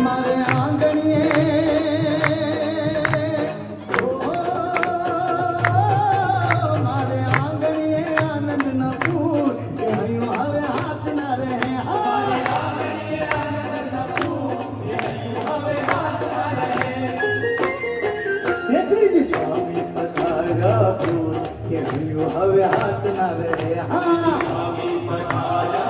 મારે આંગણીએ મારે આંગણીએ આનંદ ન ફૂલ કે હૈયું હવે હાથ ના રહે કેસરીજી સ્વામી પધારા ફૂલ કે હૈયું હવે હાથ ના રહે હા સ્વામી પધારા